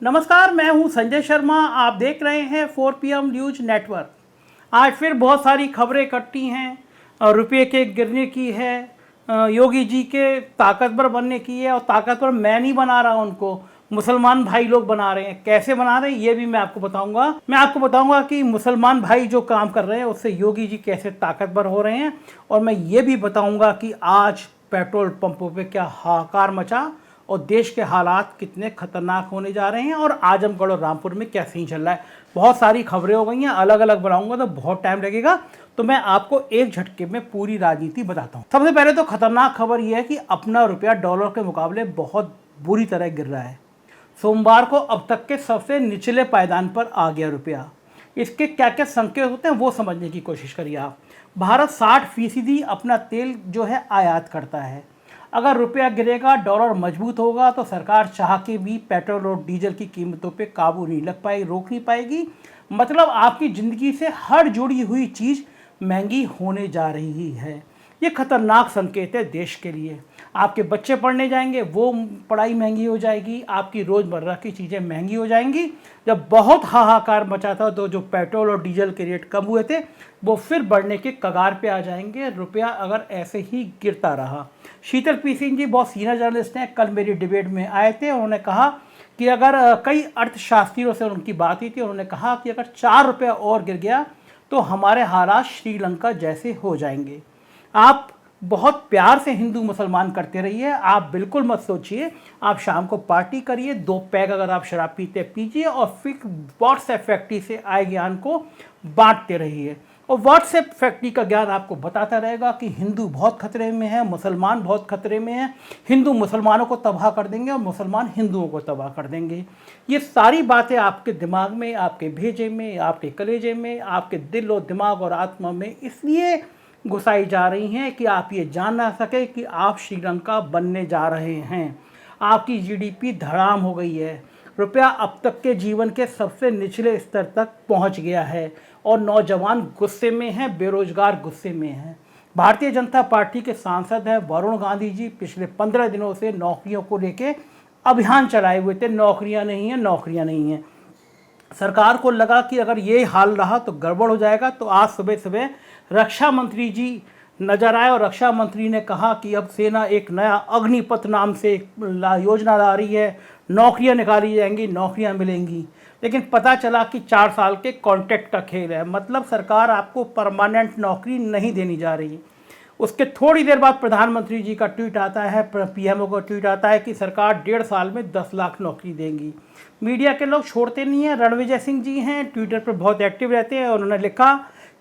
नमस्कार, मैं हूं संजय शर्मा। आप देख रहे हैं 4PM न्यूज नेटवर्क। आज फिर बहुत सारी खबरें इकट्ठी हैं। रुपये के गिरने की है, योगी जी के ताकतवर बनने की है। और ताकतवर मैं नहीं बना रहा, उनको मुसलमान भाई लोग बना रहे हैं। कैसे बना रहे हैं ये भी मैं आपको बताऊंगा। मैं आपको बताऊंगा कि मुसलमान भाई जो काम कर रहे हैं उससे योगी जी कैसे ताकतवर हो रहे हैं। और मैं ये भी बताऊंगा कि आज पेट्रोल पंपों पे क्या हाहाकार मचा और देश के हालात कितने खतरनाक होने जा रहे हैं और आजमगढ़ और रामपुर में क्या सीन चल रहा है। बहुत सारी खबरें हो गई हैं, अलग अलग बनाऊंगा तो बहुत टाइम लगेगा। तो मैं आपको एक झटके में पूरी राजनीति बताता हूं। सबसे पहले तो खतरनाक खबर यह है कि अपना रुपया डॉलर के मुकाबले बहुत बुरी तरह गिर रहा है। सोमवार को अब तक के सबसे निचले पायदान पर आ गया रुपया। इसके क्या क्या संकेत होते हैं वो समझने की कोशिश करिए आप। भारत 60% अपना तेल जो है आयात करता है। अगर रुपया गिरेगा, डॉलर मजबूत होगा तो सरकार चाह के भी पेट्रोल और डीजल की कीमतों पे काबू नहीं लग पाएगी, रोक नहीं पाएगी। मतलब आपकी ज़िंदगी से हर जुड़ी हुई चीज़ महंगी होने जा रही है। ये खतरनाक संकेत है देश के लिए। आपके बच्चे पढ़ने जाएंगे, वो पढ़ाई महंगी हो जाएगी, आपकी रोज़मर्रा की चीज़ें महंगी हो जाएंगी। जब बहुत हाहाकार मचा था तो जो पेट्रोल और डीजल के रेट कम हुए थे वो फिर बढ़ने के कगार पे आ जाएंगे, रुपया अगर ऐसे ही गिरता रहा। शीतल पी सिंह जी बहुत सीनियर जर्नलिस्ट हैं, कल मेरी डिबेट में आए थे। उन्होंने कहा कि अगर कई अर्थशास्त्रियों से उनकी बात हुई थी, उन्होंने कहा कि अगर 4 रुपया और गिर गया तो हमारे हालात श्रीलंका जैसे हो जाएंगे। आप बहुत प्यार से हिंदू मुसलमान करते रहिए, आप बिल्कुल मत सोचिए। आप शाम को पार्टी करिए, 2 पैग अगर आप शराब पीते पीजिए और फिर व्हाट्सएप फैक्ट्री से आए ज्ञान को बांटते रहिए। और व्हाट्सएप फैक्ट्री का ज्ञान आपको बताता रहेगा कि हिंदू बहुत खतरे में है, मुसलमान बहुत खतरे में है। हिंदू मुसलमानों को तबाह कर देंगे और मुसलमान हिंदुओं को तबाह कर देंगे। ये सारी बातें आपके दिमाग में, आपके भेजे में, आपके कलेजे में, आपके दिल और दिमाग और आत्मा में इसलिए घुसाई जा रही हैं कि आप ये जान ना सके कि आप श्रीलंका बनने जा रहे हैं। आपकी जीडीपी धड़ाम हो गई है। रुपया अब तक के जीवन के सबसे निचले स्तर तक पहुंच गया है और नौजवान गुस्से में हैं, बेरोजगार गुस्से में हैं। भारतीय जनता पार्टी के सांसद हैं वरुण गांधी जी, पिछले 15 दिनों से नौकरियों को लेके अभियान चलाए हुए थे। नौकरियां नहीं हैं, नौकरियां नहीं हैं। सरकार को लगा कि अगर ये हाल रहा तो गड़बड़ हो जाएगा। तो आज सुबह सुबह रक्षा मंत्री जी नजर आए और रक्षा मंत्री ने कहा कि अब सेना एक नया अग्निपथ नाम से योजना ला रही है, नौकरियां निकाली जाएंगी, नौकरियां मिलेंगी। लेकिन पता चला कि 4 साल के कॉन्ट्रैक्ट का खेल है। मतलब सरकार आपको परमानेंट नौकरी नहीं देनी जा रही। उसके थोड़ी देर बाद प्रधानमंत्री जी का ट्वीट आता है, पीएमओ का ट्वीट आता है कि सरकार 1.5 साल में 10 लाख नौकरी देंगी। मीडिया के लोग छोड़ते नहीं हैं। रणविजय सिंह जी हैं, ट्विटर पर बहुत एक्टिव रहते हैं। उन्होंने लिखा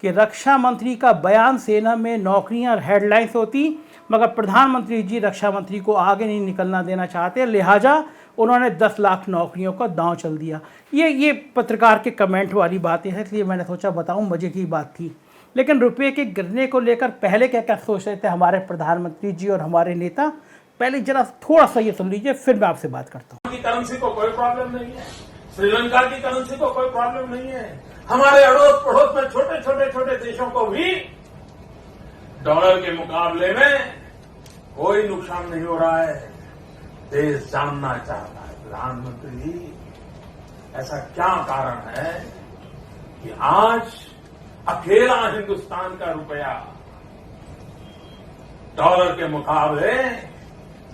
कि रक्षा मंत्री का बयान, सेना में नौकरियां हेडलाइंस होती, मगर प्रधानमंत्री जी रक्षा मंत्री को आगे नहीं निकलना देना चाहते, लिहाजा उन्होंने 10 लाख नौकरियों का दांव चल दिया। ये पत्रकार के कमेंट वाली बातें हैं, इसलिए मैंने सोचा बताऊं, मजे की बात थी। लेकिन रुपये के गिरने को लेकर पहले क्या क्या सोच रहे थे हमारे प्रधानमंत्री जी और हमारे नेता, पहले जरा थोड़ा सा ये सुन लीजिए, फिर मैं आपसे बात करता हूँ। की करेंसी को कोई प्रॉब्लम नहीं है, श्रीलंका की करेंसी को कोई प्रॉब्लम नहीं है। हमारे अड़ोस पड़ोस में छोटे देशों को भी डॉलर के मुकाबले में कोई नुकसान नहीं हो रहा है। देश जानना चाहता है प्रधानमंत्री जी, ऐसा क्या कारण है कि आज अकेला हिंदुस्तान का रुपया डॉलर के मुकाबले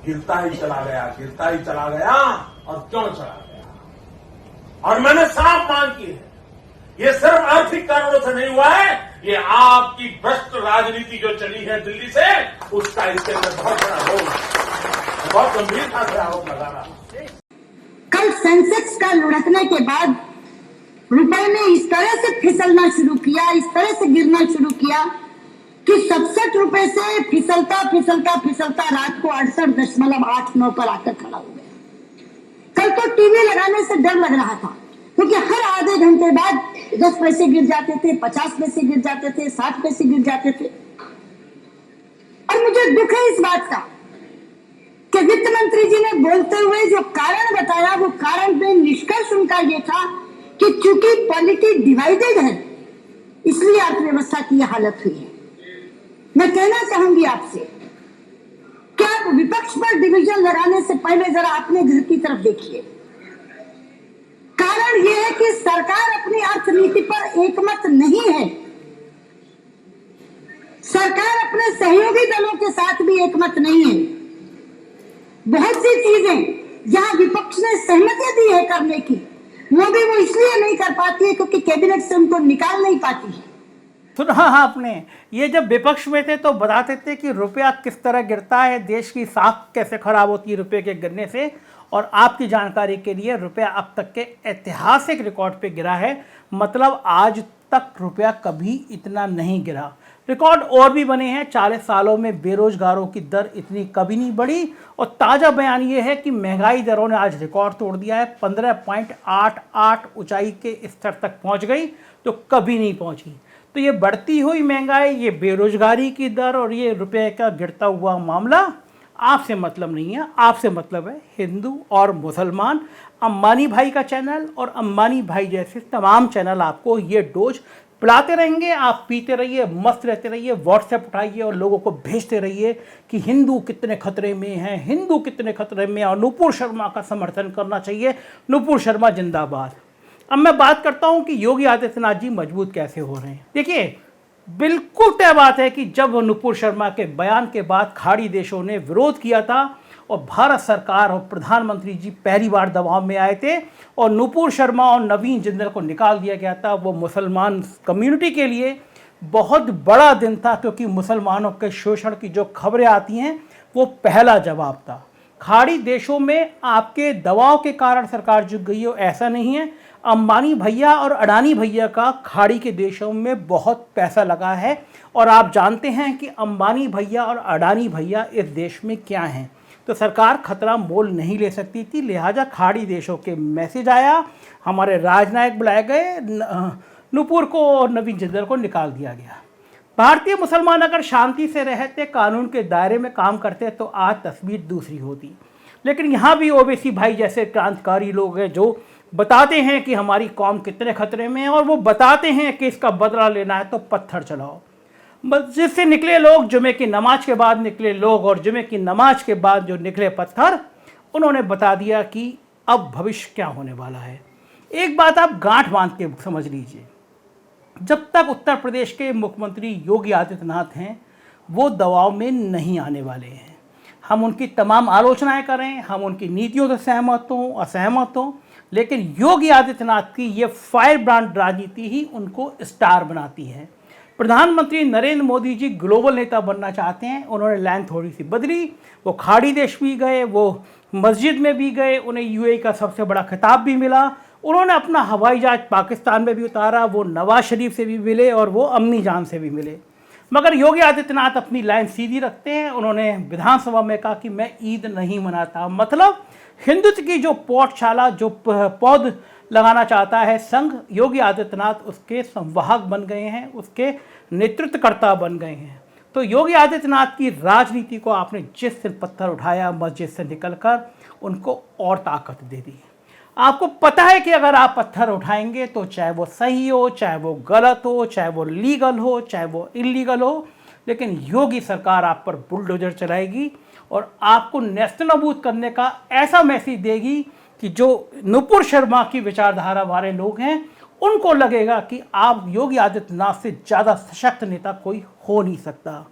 गिरता ही चला गया और क्यों चला गया। और मैंने साफ मांग की है, ये सिर्फ आर्थिक कारणों से नहीं हुआ है, ये आपकी भ्रष्ट राजनीति जो चली है दिल्ली से, उसका इसके अंदर बहुत बड़ा रोल है। बहुत गंभीरता से आरोप लगा रहा हूं। कल सेंसेक्स का लुढ़कने के बाद रुपए ने इस तरह से फिसलना शुरू किया, इस तरह से गिरना शुरू किया कि 67 रुपए से फिसलता रात को 68.89 पर आकर खड़ा हो गया। कल तो टीवी लगाने से डर लग रहा था, क्योंकि हर आधे घंटे बाद 10 पैसे गिर जाते थे, 50 पैसे गिर जाते थे, 60 पैसे गिर जाते थे। और मुझे दुख है इस बात का कि वित्त मंत्री जी ने बोलते हुए जो कारण बताया, वो कारण में निष्कर्ष उनका ये था कि चूंकि पॉलिटी डिवाइडेड है, इसलिए अर्थव्यवस्था की यह हालत हुई है। मैं कहना चाहूंगी आपसे, क्या विपक्ष पर डिवीजन लगाने से पहले जरा अपने घर की तरफ देखिए। कारण ये है कि सरकार अपनी अर्थनीति पर एकमत नहीं है। सरकार अपने सहयोगी दलों के साथ भी एकमत नहीं है। बहुत सी चीजें जहां विपक्ष ने सहमति दी है करने की, वो इसलिए नहीं कर पाती है क्योंकि कैबिनेट से उनको निकाल नहीं पाती है। सुना आपने, ये जब विपक्ष में थे तो बताते थे कि रुपया किस तरह गिरता है, देश की साख कैसे खराब होती है रुपये के गिरने से। और आपकी जानकारी के लिए रुपया अब तक के ऐतिहासिक रिकॉर्ड पे गिरा है, मतलब आज तक रुपया कभी इतना नहीं गिरा। रिकॉर्ड और भी बने हैं, 40 सालों में बेरोजगारों की दर इतनी कभी नहीं बढ़ी। और ताज़ा बयान ये है कि महंगाई दरों ने आज रिकॉर्ड तोड़ दिया है, 15.88 ऊंचाई के स्तर तक पहुंच गई जो कभी नहीं पहुंची। तो ये बढ़ती हुई महंगाई, ये बेरोजगारी की दर और ये रुपये का गिरता हुआ मामला आपसे मतलब नहीं है। आपसे मतलब है हिंदू और मुसलमान। अंबानी भाई का चैनल और अंबानी भाई जैसे तमाम चैनल आपको ये डोज पिलाते रहेंगे। आप पीते रहिए, मस्त रहते रहिए, व्हाट्सएप उठाइए और लोगों को भेजते रहिए कि हिंदू कितने खतरे में हैं, हिंदू कितने खतरे में, और नुपुर शर्मा का समर्थन करना चाहिए, नुपुर शर्मा जिंदाबाद। अब मैं बात करता हूं कि योगी आदित्यनाथ जी मजबूत कैसे हो रहे हैं। देखिए, बिल्कुल तय बात है कि जब नुपुर शर्मा के बयान के बाद खाड़ी देशों ने विरोध किया था और भारत सरकार और प्रधानमंत्री जी पहली बार दबाव में आए थे और नुपुर शर्मा और नवीन जिंदल को निकाल दिया गया था, वो मुसलमान कम्युनिटी के लिए बहुत बड़ा दिन था, क्योंकि मुसलमानों के शोषण की जो खबरें आती हैं वो पहला जवाब था। खाड़ी देशों में आपके दबाव के कारण सरकार झुक गई हो, ऐसा नहीं है। अंबानी भैया और अडानी भैया का खाड़ी के देशों में बहुत पैसा लगा है और आप जानते हैं कि अंबानी भैया और अडानी भैया इस देश में क्या हैं। तो सरकार खतरा मोल नहीं ले सकती थी, लिहाजा खाड़ी देशों के मैसेज आया, हमारे राजनायक बुलाए गए, नुपुर को और नवीन जिंदल को निकाल दिया गया। भारतीय मुसलमान अगर शांति से रहते, कानून के दायरे में काम करते तो आज तस्वीर दूसरी होती। लेकिन यहाँ भी ओवैसी भाई जैसे क्रांतिकारी लोग हैं जो बताते हैं कि हमारी कौम कितने खतरे में है, और वो बताते हैं कि इसका बदला लेना है तो पत्थर चलाओ। मस्जिद से निकले लोग, जुमे की नमाज के बाद निकले लोग और जुमे की नमाज के बाद जो निकले पत्थर, उन्होंने बता दिया कि अब भविष्य क्या होने वाला है। एक बात आप गांठ बांध के समझ लीजिए, जब तक उत्तर प्रदेश के मुख्यमंत्री योगी आदित्यनाथ हैं वो दबाव में नहीं आने वाले हैं। हम उनकी तमाम आलोचनाएं करें, हम उनकी नीतियों से सहमत हों असहमत हों, लेकिन योगी आदित्यनाथ की ये फायर ब्रांड राजनीति ही उनको स्टार बनाती है। प्रधानमंत्री नरेंद्र मोदी जी ग्लोबल नेता बनना चाहते हैं, उन्होंने लाइन थोड़ी सी बदली, वो खाड़ी देश भी गए, वो मस्जिद में भी गए, उन्हें यूएई का सबसे बड़ा खिताब भी मिला, उन्होंने अपना हवाई जहाज पाकिस्तान में भी उतारा, वो नवाज शरीफ से भी मिले और वो अम्मी जान से भी मिले। मगर योगी आदित्यनाथ अपनी लाइन सीधी रखते हैं। उन्होंने विधानसभा में कहा कि मैं ईद नहीं मनाता, मतलब हिंदुत्व की जो पौधशाला, जो पौध लगाना चाहता है संघ, योगी आदित्यनाथ उसके संवाहक बन गए हैं, उसके नेतृत्वकर्ता बन गए हैं। तो योगी आदित्यनाथ की राजनीति को आपने जिस दिन पत्थर उठाया मस्जिद से निकलकर, उनको और ताकत दे दी। आपको पता है कि अगर आप पत्थर उठाएंगे तो चाहे वो सही हो, चाहे वो गलत हो, चाहे वो लीगल हो, चाहे वो इलीगल हो, लेकिन योगी सरकार आप पर बुलडोजर चलाएगी और आपको नेस्तनाबूद करने का ऐसा मैसेज देगी कि जो नुपुर शर्मा की विचारधारा वाले लोग हैं उनको लगेगा कि आप योगी आदित्यनाथ से ज़्यादा सशक्त नेता कोई हो नहीं सकता।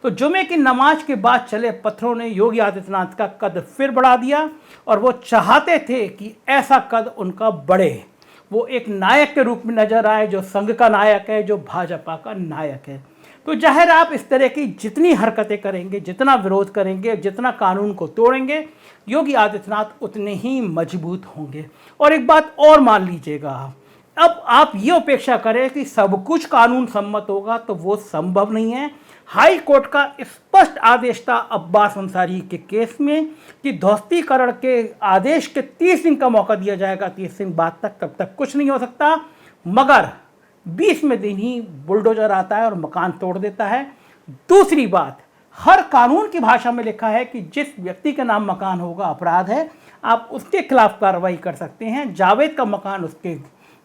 तो जुमे की नमाज के बाद चले पत्थरों ने योगी आदित्यनाथ का कद फिर बढ़ा दिया और वो चाहते थे कि ऐसा कद उनका बढ़े, वो एक नायक के रूप में नजर आए, जो संघ का नायक है, जो भाजपा का नायक है। तो जाहिर आप इस तरह की जितनी हरकतें करेंगे, जितना विरोध करेंगे, जितना कानून को तोड़ेंगे, योगी आदित्यनाथ उतने ही मजबूत होंगे। और एक बात और मान लीजिएगा, अब आप ये अपेक्षा करें कि सब कुछ कानून सम्मत होगा तो वो संभव नहीं है। हाई कोर्ट का स्पष्ट आदेश था अब्बास अंसारी के केस में कि ध्वस्तीकरण के आदेश के 30 दिन का मौका दिया जाएगा, 30 दिन बाद तक, तब तक कुछ नहीं हो सकता। मगर 20वें दिन ही बुलडोजर आता है और मकान तोड़ देता है। दूसरी बात, हर कानून की भाषा में लिखा है कि जिस व्यक्ति के नाम मकान होगा अपराध है, आप उसके खिलाफ कार्रवाई कर सकते हैं। जावेद का मकान उसके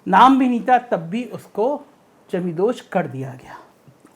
नाम भी नहीं था, तब भी उसको जमींदोज कर दिया गया।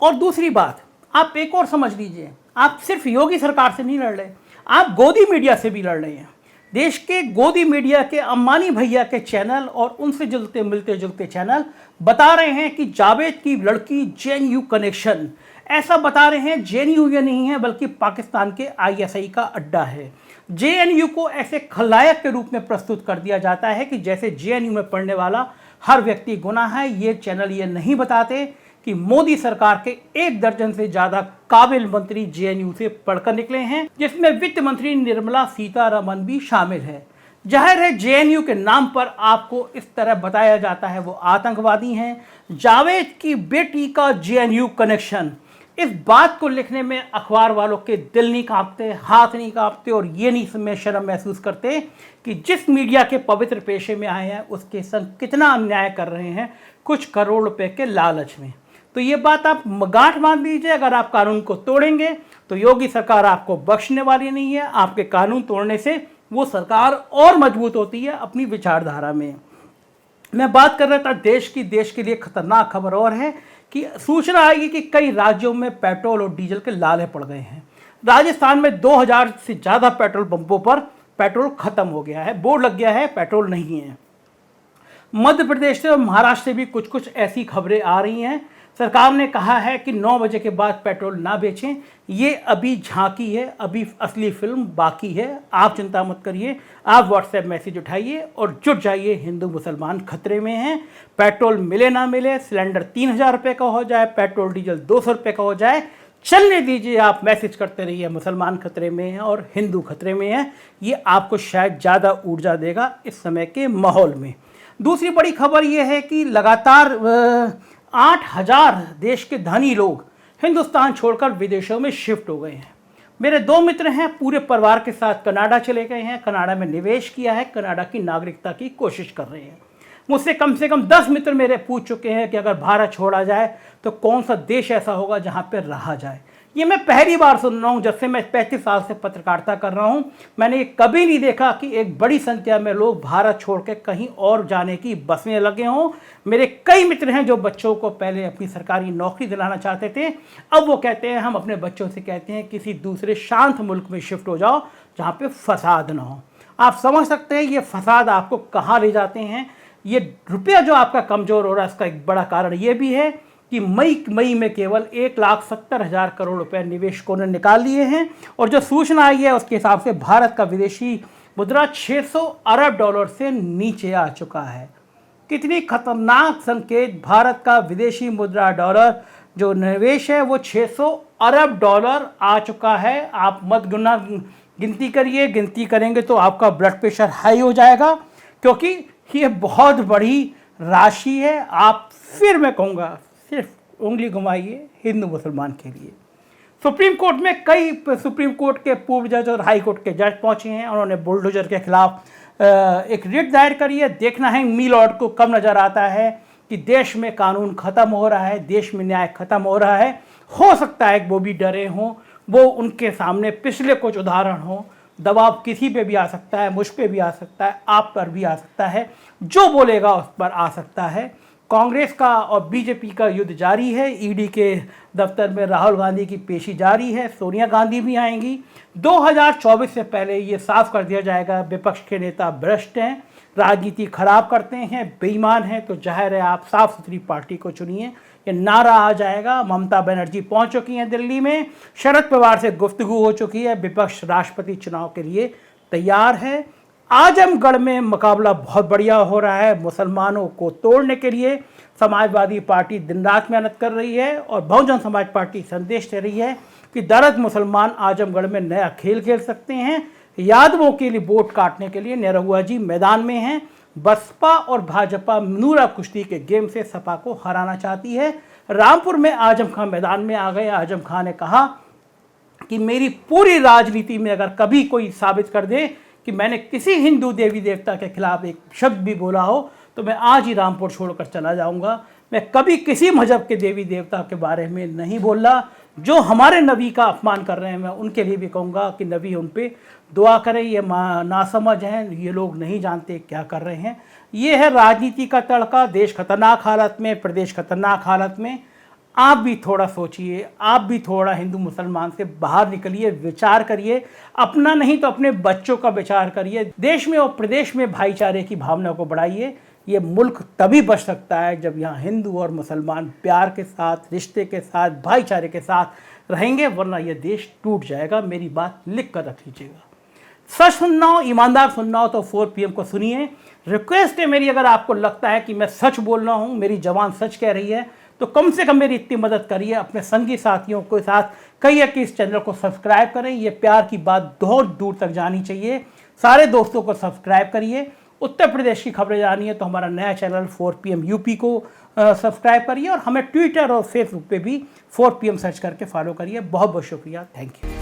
और दूसरी बात, आप एक और समझ लीजिए, आप सिर्फ योगी सरकार से नहीं लड़ रहे, आप गोदी मीडिया से भी लड़ रहे हैं। देश के गोदी मीडिया के अंबानी भैया के चैनल और उनसे मिलते जुलते चैनल बता रहे हैं कि जावेद की लड़की जेएनयू कनेक्शन, ऐसा बता रहे हैं जेएनयू ये नहीं है बल्कि पाकिस्तान के आईएसआई का अड्डा है। जेएनयू को ऐसे खलनायक के रूप में प्रस्तुत कर दिया जाता है कि जैसे जेएनयू में पढ़ने वाला हर व्यक्ति गुनाह है। ये चैनल ये नहीं बताते कि मोदी सरकार के 1 दर्जन से ज़्यादा काबिल मंत्री जेएनयू से पढ़कर निकले हैं, जिसमें वित्त मंत्री निर्मला सीतारमण भी शामिल है। जाहिर है जेएनयू के नाम पर आपको इस तरह बताया जाता है वो आतंकवादी हैं। जावेद की बेटी का जेएनयू कनेक्शन, इस बात को लिखने में अखबार वालों के दिल नहीं कांपते, हाथ नहीं कांपते और ये नहीं में शर्म महसूस करते कि जिस मीडिया के पवित्र पेशे में आए हैं उसके संग कितना अन्याय कर रहे हैं कुछ करोड़ रुपए के लालच में। तो ये बात आप गांठ बांध लीजिए, अगर आप कानून को तोड़ेंगे तो योगी सरकार आपको बख्शने वाली नहीं है। आपके कानून तोड़ने से वो सरकार और मजबूत होती है अपनी विचारधारा में। मैं बात कर रहा था देश के लिए खतरनाक खबर और है कि सूचना आई कि कई राज्यों में पेट्रोल और डीजल के लाले पड़ गए हैं। राजस्थान में 2000 से ज़्यादा पेट्रोल पंपों पर पेट्रोल खत्म हो गया है, बोर्ड लग गया है पेट्रोल नहीं है। मध्य प्रदेश से और महाराष्ट्र से भी कुछ ऐसी खबरें आ रही हैं। सरकार ने कहा है कि 9 बजे के बाद पेट्रोल ना बेचें। ये अभी झांकी है, अभी असली फिल्म बाकी है। आप चिंता मत करिए, आप व्हाट्सएप मैसेज उठाइए और जुट जाइए। हिंदू मुसलमान खतरे में हैं। पेट्रोल मिले ना मिले, सिलेंडर 3000 रुपये का हो जाए, पेट्रोल डीजल 200 रुपये का हो जाए, चलने दीजिए। आप मैसेज करते रहिए, मुसलमान खतरे में हैं और हिंदू खतरे में हैं। ये आपको शायद ज़्यादा ऊर्जा देगा इस समय के माहौल में। दूसरी बड़ी खबर ये है कि लगातार 8000 देश के धनी लोग हिंदुस्तान छोड़कर विदेशों में शिफ्ट हो गए हैं। मेरे 2 मित्र हैं, पूरे परिवार के साथ कनाडा चले गए हैं, कनाडा में निवेश किया है, कनाडा की नागरिकता की कोशिश कर रहे हैं। मुझसे कम से कम 10 मित्र मेरे पूछ चुके हैं कि अगर भारत छोड़ा जाए तो कौन सा देश ऐसा होगा जहां पर रहा जाए। ये मैं पहली बार सुन रहा हूँ, जब से मैं 35 साल से पत्रकारिता कर रहा हूँ। मैंने ये कभी नहीं देखा कि एक बड़ी संख्या में लोग भारत छोड़ के कहीं और जाने की बसने लगे हों। मेरे कई मित्र हैं जो बच्चों को पहले अपनी सरकारी नौकरी दिलाना चाहते थे, अब वो कहते हैं हम अपने बच्चों से कहते हैं किसी दूसरे शांत मुल्क में शिफ्ट हो जाओ जहाँ पे फसाद ना हो। आप समझ सकते हैं ये फसाद आपको कहाँ ले जाते हैं। ये रुपया जो आपका कमज़ोर हो रहा है, इसका एक बड़ा कारण ये भी है कि मई में केवल 1,70,000 करोड़ रुपए निवेशकों ने निकाल लिए हैं। और जो सूचना आई है उसके हिसाब से भारत का विदेशी मुद्रा 600 अरब डॉलर से नीचे आ चुका है। कितनी खतरनाक संकेत। भारत का विदेशी मुद्रा डॉलर जो निवेश है वो 600 अरब डॉलर आ चुका है। आप मत गिनती करिए, गिनती करेंगे तो आपका ब्लड प्रेशर हाई हो जाएगा, क्योंकि ये बहुत बड़ी राशि है। आप फिर मैं कहूँगा सिर्फ उंगली घुमाइए हिंदू मुसलमान के लिए। सुप्रीम कोर्ट में कई सुप्रीम कोर्ट के पूर्व जज और हाई कोर्ट के जज पहुंचे हैं। उन्होंने बुलडोजर के खिलाफ एक रिट दायर करी है। देखना है मी लॉर्ड को कब नज़र आता है कि देश में कानून ख़त्म हो रहा है, देश में न्याय ख़त्म हो रहा है। हो सकता है वो भी डरे हों, वो उनके सामने पिछले कुछ उदाहरण हों। दबाव किसी पे भी आ सकता है, मुझ पे भी आ सकता है, आप पर भी आ सकता है, जो बोलेगा उस पर आ सकता है। कांग्रेस का और बीजेपी का युद्ध जारी है। ईडी के दफ्तर में राहुल गांधी की पेशी जारी है, सोनिया गांधी भी आएंगी। 2024 से पहले ये साफ कर दिया जाएगा विपक्ष के नेता भ्रष्ट हैं, राजनीति खराब करते हैं, बेईमान हैं, तो जाहिर है आप साफ सुथरी पार्टी को चुनिए। ये नारा आ जाएगा। ममता बनर्जी पहुंच चुकी हैं दिल्ली में, शरद पवार से गुफ्तगू हो चुकी है, विपक्ष राष्ट्रपति चुनाव के लिए तैयार है। आजमगढ़ में मुकाबला बहुत बढ़िया हो रहा है। मुसलमानों को तोड़ने के लिए समाजवादी पार्टी दिन रात मेहनत कर रही है और बहुजन समाज पार्टी संदेश दे रही है कि दर्द मुसलमान आजमगढ़ में नया खेल खेल सकते हैं। यादवों के लिए वोट काटने के लिए निरहुआ जी मैदान में हैं। बसपा और भाजपा नूरा कुश्ती के गेम से सपा को हराना चाहती है। रामपुर में आजम खां मैदान में आ गए। आजम खां ने कहा कि मेरी पूरी राजनीति में अगर कभी कोई साबित कर दे कि मैंने किसी हिंदू देवी देवता के खिलाफ एक शब्द भी बोला हो तो मैं आज ही रामपुर छोड़कर चला जाऊंगा। मैं कभी किसी मजहब के देवी देवता के बारे में नहीं बोला। जो हमारे नबी का अपमान कर रहे हैं मैं उनके लिए भी कहूँगा कि नबी उन पे दुआ करें। ये नासमझ हैं, ये लोग नहीं जानते क्या कर रहे हैं। ये है राजनीति का तड़का। देश खतरनाक हालत में, प्रदेश खतरनाक हालत में। आप भी थोड़ा सोचिए, आप भी थोड़ा हिंदू मुसलमान से बाहर निकलिए, विचार करिए, अपना नहीं तो अपने बच्चों का विचार करिए। देश में और प्रदेश में भाईचारे की भावना को बढ़ाइए। ये मुल्क तभी बच सकता है जब यहाँ हिंदू और मुसलमान प्यार के साथ, रिश्ते के साथ, भाईचारे के साथ रहेंगे, वरना ये देश टूट जाएगा। मेरी बात लिख कर रख लीजिएगा। सच सुनना हो, ईमानदार सुनना हो तो 4 PM को सुनिए। रिक्वेस्ट है मेरी, अगर आपको लगता है कि मैं सच बोल रहा हूँ, मेरी जबान सच कह रही है, तो कम से कम मेरी इतनी मदद करिए, अपने संगी साथियों के साथ कहिए कि इस चैनल को सब्सक्राइब करें। ये प्यार की बात बहुत दूर तक जानी चाहिए। सारे दोस्तों को सब्सक्राइब करिए। उत्तर प्रदेश की खबरें जानी है तो हमारा नया चैनल 4 PM UP को सब्सक्राइब करिए, और हमें ट्विटर और फेसबुक पे भी 4 PM सर्च करके फॉलो करिए। बहुत बहुत शुक्रिया। Thank you.